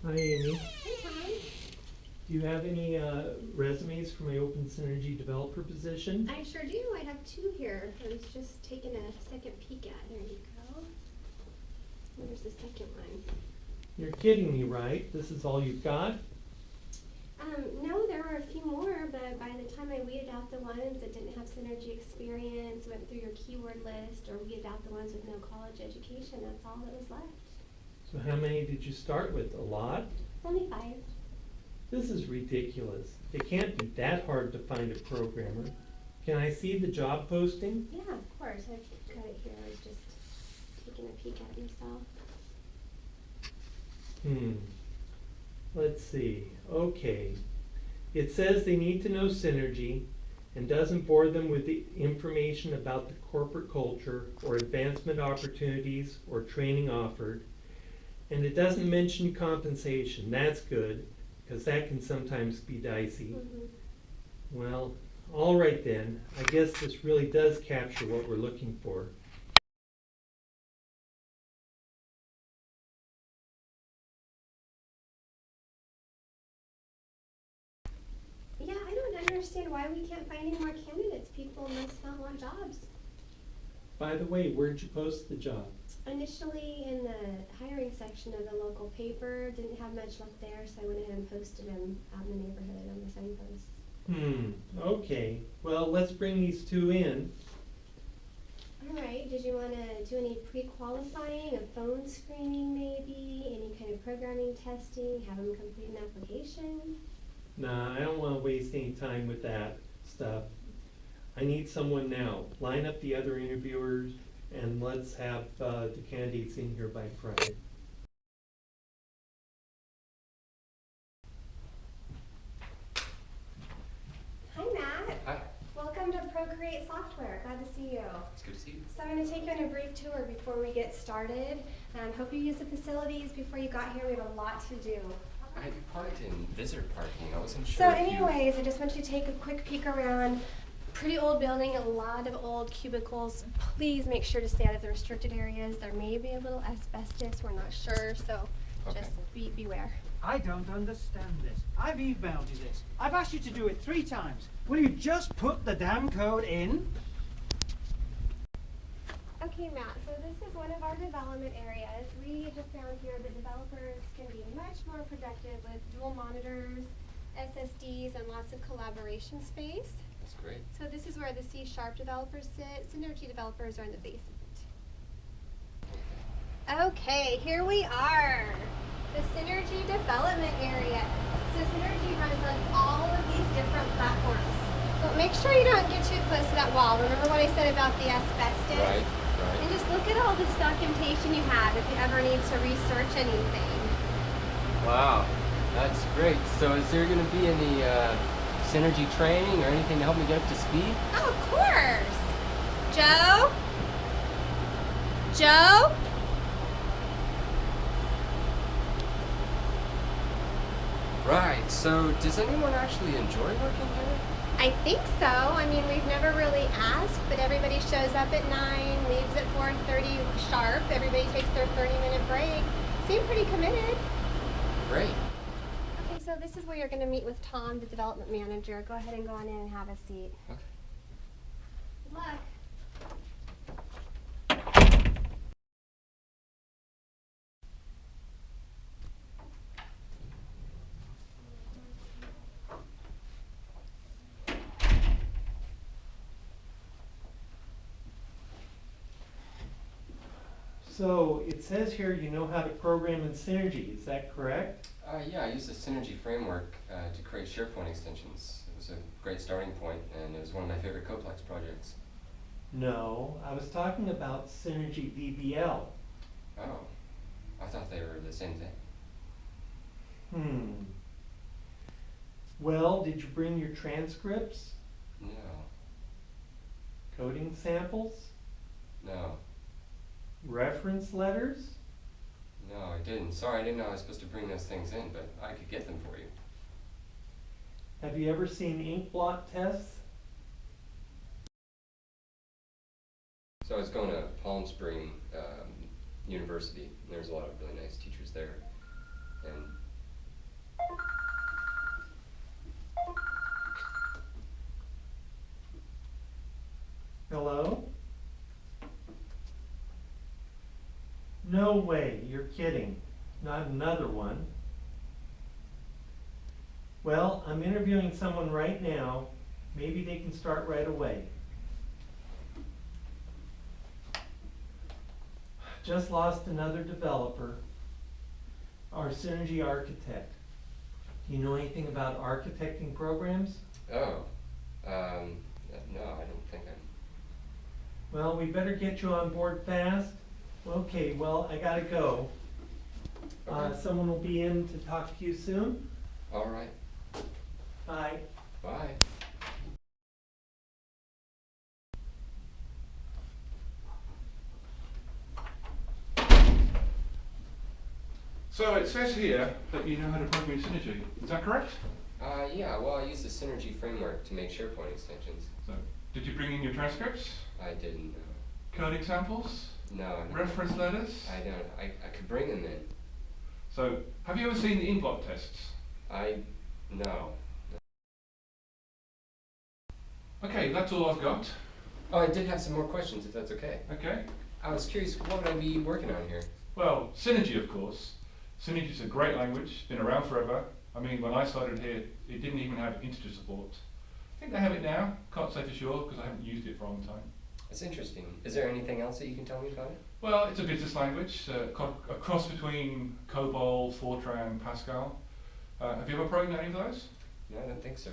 Hi, Amy. Hey, Tom. Do you have any resumes for my Open Synergy developer position? I sure do. I have two here. I was just taking a second peek at. There you go. Where's the second one? You're kidding me, right? This is all you've got? No, there were a few more, but by the time I weeded out the ones that didn't have synergy experience, went through your keyword list, or weeded out the ones with no college education, that's all that was left. So how many did you start with? A lot? Only 5. This is ridiculous. It can't be that hard to find a programmer. Can I see the job posting? Yeah, of course. I've got it here. I was just taking a peek at myself. Let's see. Okay. It says they need to know Synergy and doesn't bore them with the information about the corporate culture or advancement opportunities or training offered. And it doesn't mention compensation. That's good, because that can sometimes be dicey. Well, all right then. I guess this really does capture what we're looking for. Yeah, I don't understand why we can't find any more candidates. People must not want jobs. By the way, where'd you post the job? Initially in the hiring section of the local paper, didn't have much luck there, so I went ahead and posted them out in the neighborhood on the signposts. Okay. Well, let's bring these two in. Alright, did you want to do any pre-qualifying, a phone screening maybe, any kind of programming testing, have them complete an application? Nah, I don't want to waste any time with that stuff. I need someone now. Line up the other interviewers and let's have the candidates in here by Friday. Hi Matt. Hi. Welcome to Procreate Software. Glad to see you. It's good to see you. So I'm going to take you on a brief tour before we get started. Hope you use the facilities before you got here. We have a lot to do. I parked in visitor parking. I wasn't So sure if anyways, I just want you to take a quick peek around. Pretty old building, a lot of old cubicles. Please make sure to stay out of the restricted areas. There may be a little asbestos, we're not sure, so Okay. just beware. I don't understand this. I've emailed you this. I've asked you to do it 3 times. Will you just put the damn code in? Okay, Matt, so this is one of our development areas. We just found here that developers can be much more productive with dual monitors, SSDs, and lots of collaboration space. That's great. So this is where the C# developers sit. Synergy developers are in the basement. Okay, here we are. The Synergy development area. So Synergy runs on all of these different platforms. But make sure you don't get too close to that wall. Remember what I said about the asbestos? Right. And just look at all this documentation you have if you ever need to research anything. Wow, that's great. So is there going to be any Synergy training or anything to help me get up to speed? Oh, of course. Joe? Joe? Right, so does anyone actually enjoy working here? I think so. I mean, we've never really asked, but everybody shows up at 9, leaves at 4:30 sharp. Everybody takes their 30-minute break. Seem pretty committed. Great. Okay, so this is where you're going to meet with Tom, the development manager. Go ahead and go on in and have a seat. Okay. Good luck. So it says here you know how to program in Synergy. Is that correct? Yeah, I used the Synergy framework to create SharePoint extensions. It was a great starting point, and it was one of my favorite Coplex projects. No, I was talking about Synergy VBL. Oh, I thought they were the same thing. Well, did you bring your transcripts? No, Coding samples? no, Reference letters? no, I didn't. Sorry, I didn't know I was supposed to bring those things in, but I could get them for you. Have you ever seen ink blot tests? So I was going to Palm Spring University, and there's a lot of really nice teachers there. And No way, you're kidding. Not another one. Well, I'm interviewing someone right now. Maybe they can start right away. Just lost another developer, our Synergy architect. Do you know anything about architecting programs? Oh, no, I don't think I'm. Well, we better get you on board fast. Okay, well, I gotta go. Okay. Someone will be in to talk to you soon. All right. Bye. Bye. So it says here that you know how to program Synergy. Is that correct? Yeah, well, I use the Synergy framework to make SharePoint extensions. So, did you bring in your transcripts? I didn't know. Code examples? No, Reference letters? I don't. I could bring them in. So, have you ever seen the in-block tests? No. Okay, that's all I've got. Oh, I did have some more questions, if that's okay. Okay. I was curious, what would I be working on here? Well, Synergy, of course. Synergy's a great language, been around forever. I mean, when I started here, it didn't even have integer support. I think they have it now. Can't say for sure because I haven't used it for a long time. That's interesting. Is there anything else that you can tell me about it? Well, it's a business language, a cross between COBOL, Fortran, Pascal. Have you ever programmed any of those? No, I don't think so.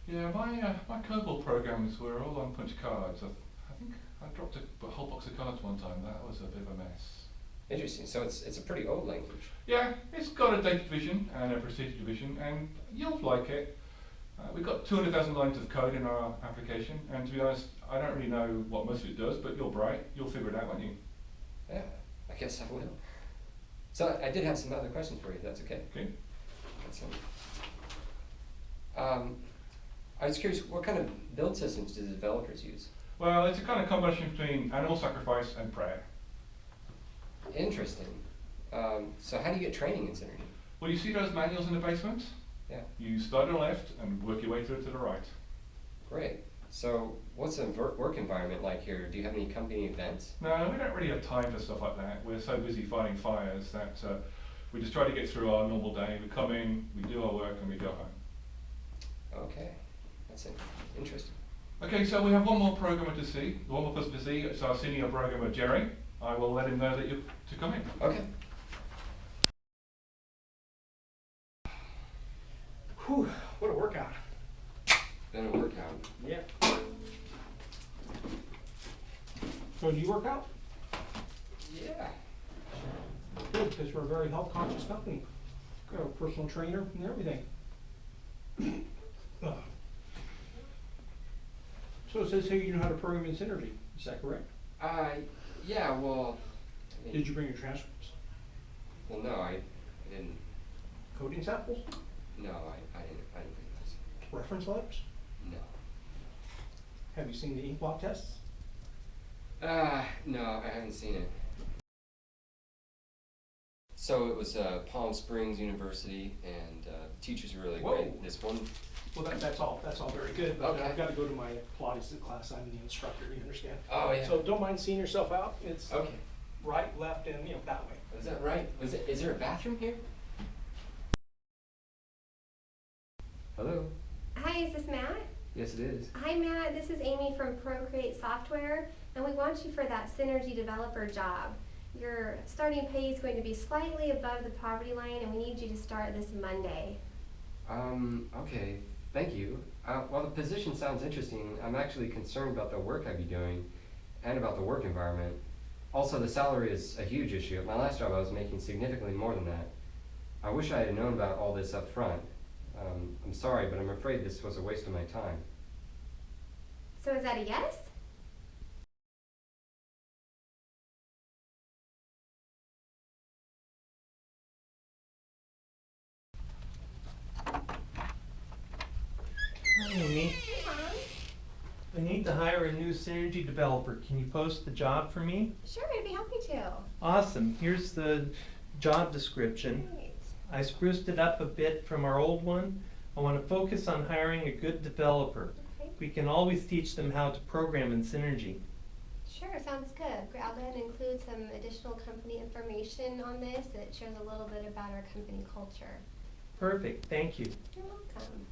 Yeah, my COBOL programs were all on punch cards. I think I dropped a whole box of cards one time. That was a bit of a mess. Interesting. So it's a pretty old language. Yeah, it's got a data division and a procedure division, and you'll like it. We've got 200,000 lines of code in our application, and to be honest, I don't really know what most of it does, but you're bright. You'll figure it out, won't you? Yeah, I guess I will. So I did have some other questions for you, if that's okay. Okay. That's I was curious, what kind of build systems do the developers use? Well, it's a kind of combination between animal sacrifice and prayer. Interesting. So how do you get training in Synergy? Well, you see those manuals in the basement? Yeah. You start on the left and work your way through to the right. Great. So what's the work environment like here? Do you have any company events? No, we don't really have time for stuff like that. We're so busy fighting fires that we just try to get through our normal day. We come in, we do our work, and we go home. Okay, that's interesting. Okay, so we have one more programmer to see, one more person to see. It's our senior programmer, Jerry. I will let him know that you're to come in. Okay. Whew, what a workout. Been a workout. Yeah. So do you work out? Yeah. Good, because we're a very health conscious company. Got a personal trainer and everything. So it says here you know how to program in Synergy. Is that correct? Yeah, well, I mean, Did you bring your transcripts? well, no, I didn't. Coding samples? No, I didn't bring those. Reference letters? No. Have you seen the ink blot tests? No, I haven't seen it. So it was Palm Springs University, and teachers were really Whoa. great. This one. Well, that's all very good, but Okay. I've got to go to my Pilates class. I'm the instructor, you understand? Oh yeah. So don't mind seeing yourself out. It's Okay. right, left, and that way. Is that right? Is there a bathroom here? Hello. Hi, is this Matt? Yes, it is. Hi, Matt. This is Amy from Procreate Software, and we want you for that Synergy developer job. Your starting pay is going to be slightly above the poverty line, and we need you to start this Monday. Okay. Thank you. Well, the position sounds interesting. I'm actually concerned about the work I'd be doing and about the work environment. Also, the salary is a huge issue. At my last job, I was making significantly more than that. I wish I had known about all this up front. I'm sorry, but I'm afraid this was a waste of my time. So is that a yes? Hi, Amy. Hey, Mom. I need to hire a new Synergy developer. Can you post the job for me? Sure, I'd be happy to. Awesome. Here's the job description. Great. I spruced it up a bit from our old one. I want to focus on hiring a good developer. Okay. We can always teach them how to program in Synergy. Sure, sounds good. Great. I'll go ahead and include some additional company information on this that shares a little bit about our company culture. Perfect, thank you. You're welcome.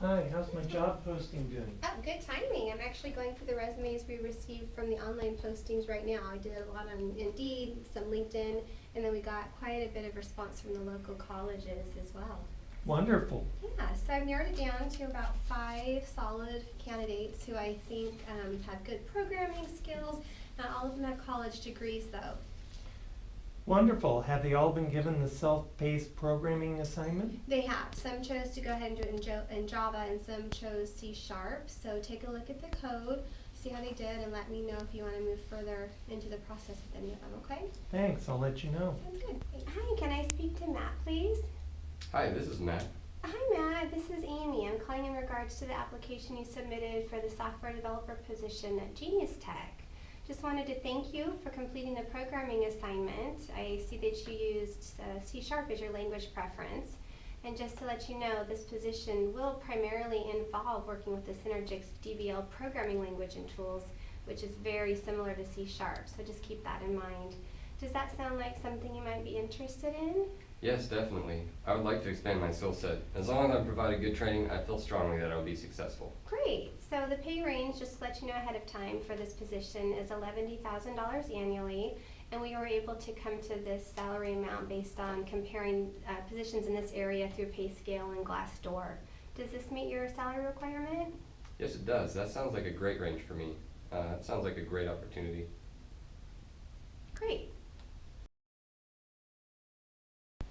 Hi, how's my job posting doing? Oh, good timing. I'm actually going through the resumes we received from the online postings right now. I did a lot on Indeed, some LinkedIn, and then we got quite a bit of response from the local colleges as well. Wonderful. Yeah, so I've narrowed it down to about 5 solid candidates who I think have good programming skills. Not all of them have college degrees though. Wonderful. Have they all been given the self-paced programming assignment? They have. Some chose to go ahead and do it in Java and some chose C#. So take a look at the code, see how they did, and let me know if you want to move further into the process with any of them, okay? Thanks, I'll let you know. Sounds good. Hi, can I speak to Matt, please? Hi, this is Matt. Hi, Matt. This is Amy. I'm calling in regards to the application you submitted for the software developer position at Genius Tech. Just wanted to thank you for completing the programming assignment. I see that you used C# as your language preference. And just to let you know, this position will primarily involve working with the Synergix DBL programming language and tools, which is very similar to C#, so just keep that in mind. Does that sound like something you might be interested in? Yes, definitely. I would like to expand my skill set. As long as I provided good training, I feel strongly that I will be successful. Great. So the pay range, just to let you know ahead of time for this position, is $11,000 annually. And we were able to come to this salary amount based on comparing positions in this area through PayScale and Glassdoor. Does this meet your salary requirement? Yes, it does. That sounds like a great range for me. It sounds like a great opportunity. Great.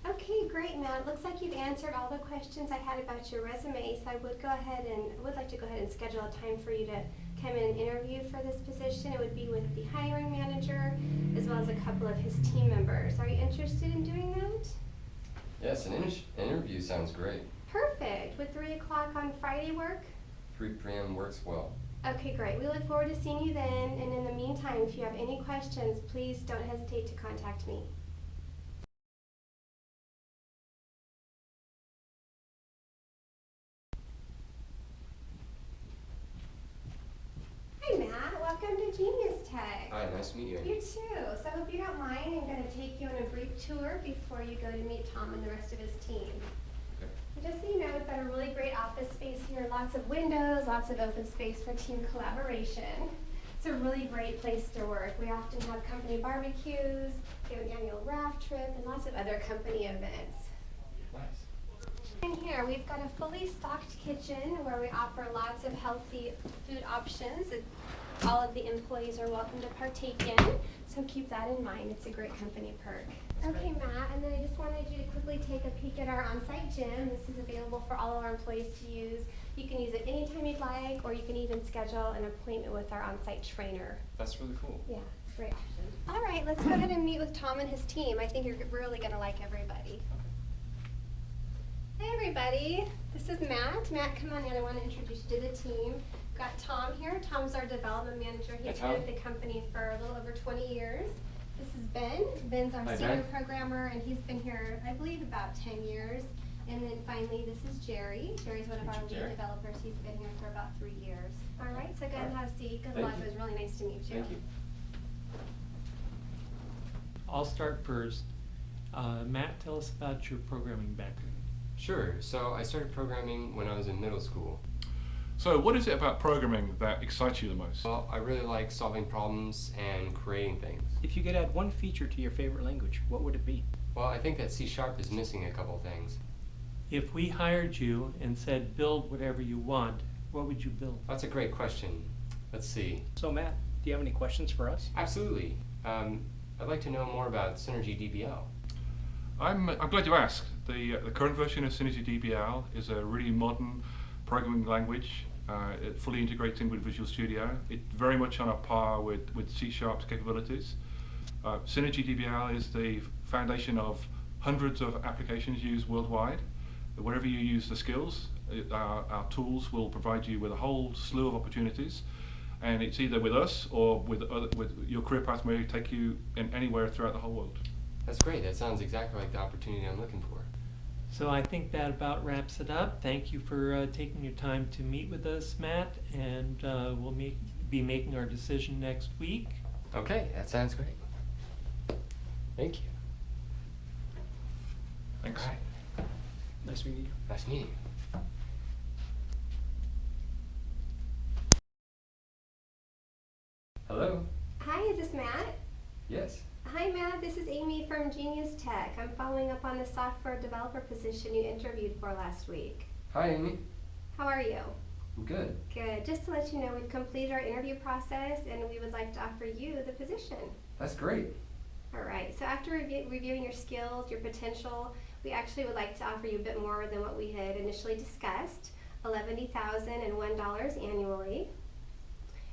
Okay, great, Matt. It looks like you've answered all the questions I had about your resume, so I would like to go ahead and schedule a time for you to come in and interview for this position. It would be with the hiring manager as well as a couple of his team members. Are you interested in doing that? Yes, an interview sounds great. Perfect. Would 3 o'clock on Friday work? 3 p.m. works well. Okay, great. We look forward to seeing you then, and in the meantime, if you have any questions, please don't hesitate to contact me. Hi, Matt. Welcome to Genius Tech. Hi, nice to meet you. You too. So I hope you don't mind. I'm going to take you on a brief tour before you go to meet Tom and the rest of his team. Okay. Just so you know, we've got a really great office space here, lots of windows, lots of open space for team collaboration. It's a really great place to work. We often have company barbecues, we have an annual raft trip, and lots of other company events. Nice. In here, we've got a fully stocked kitchen where we offer lots of healthy food options that all of the employees are welcome to partake in. So keep that in mind. It's a great company perk. Okay, Matt, and then I just wanted you to quickly take a peek at our on-site gym. This is available for all of our employees to use. You can use it anytime you'd like, or you can even schedule an appointment with our on-site trainer. That's really cool. Yeah, great option. All right, let's go ahead and meet with Tom and his team. I think you're really going to like everybody. Hey, everybody. This is Matt. Matt, come on in. I want to introduce you to the team. We've got Tom here. Tom's our development manager. He's been with the company for a little over 20 years. This is Ben. Ben's our senior programmer, and he's been here, I believe, about 10 years. And then finally, this is Jerry. Jerry's one of our lead developers. He's been here for about 3 years. All right, so go ahead and have a seat. Good luck. It was really nice to meet you. Thank you. I'll start first. Matt, tell us about your programming background. Sure. So I started programming when I was in middle school. So what is it about programming that excites you the most? Well, I really like solving problems and creating things. If you could add one feature to your favorite language, what would it be? Well, I think that C# is missing a couple things. If we hired you and said build whatever you want, what would you build? That's a great question. Let's see. So Matt, do you have any questions for us? Absolutely. I'd like to know more about Synergy DBL. I'm glad you asked. The current version of Synergy DBL is a really modern programming language. It fully integrates in with Visual Studio. It's very much on a par with C#'s capabilities. Synergy DBL is the foundation of hundreds of applications used worldwide. Wherever you use the skills, our tools will provide you with a whole slew of opportunities. and it's either with us or with your career path may take you in anywhere throughout the whole world. That's great. That sounds exactly like the opportunity I'm looking for. So I think that about wraps it up. Thank you for taking your time to meet with us, Matt, and we'll be making our decision next week. Okay, that sounds great. Thank you. Thanks. All right. Nice meeting you. Nice meeting you. Hello? Hi, is this Matt? Yes. Hi, Matt. This is Amy from Genius Tech. I'm following up on the software developer position you interviewed for last week. Hi, Amy. How are you? I'm good. Good. Just to let you know, we've completed our interview process and we would like to offer you the position. That's great. All right. So after reviewing your skills, your potential, we actually would like to offer you a bit more than what we had initially discussed, $11,001 annually.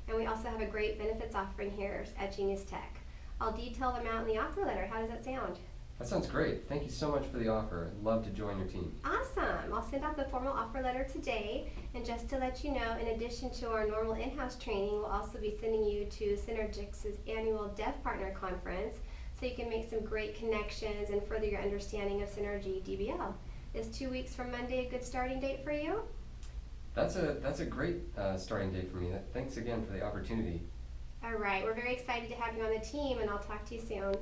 And we also have a great benefits offering here at Genius Tech. I'll detail them out in the offer letter. How does that sound? That sounds great. Thank you so much for the offer. I'd love to join your team. Awesome. I'll send out the formal offer letter today. And just to let you know, in addition to our normal in-house training, we'll also be sending you to Synergix's annual Dev Partner Conference so you can make some great connections and further your understanding of Synergy DBL. Is 2 weeks from Monday a good starting date for you? That's a great starting date for me. Thanks again for the opportunity. All right. We're very excited to have you on the team, and I'll talk to you soon.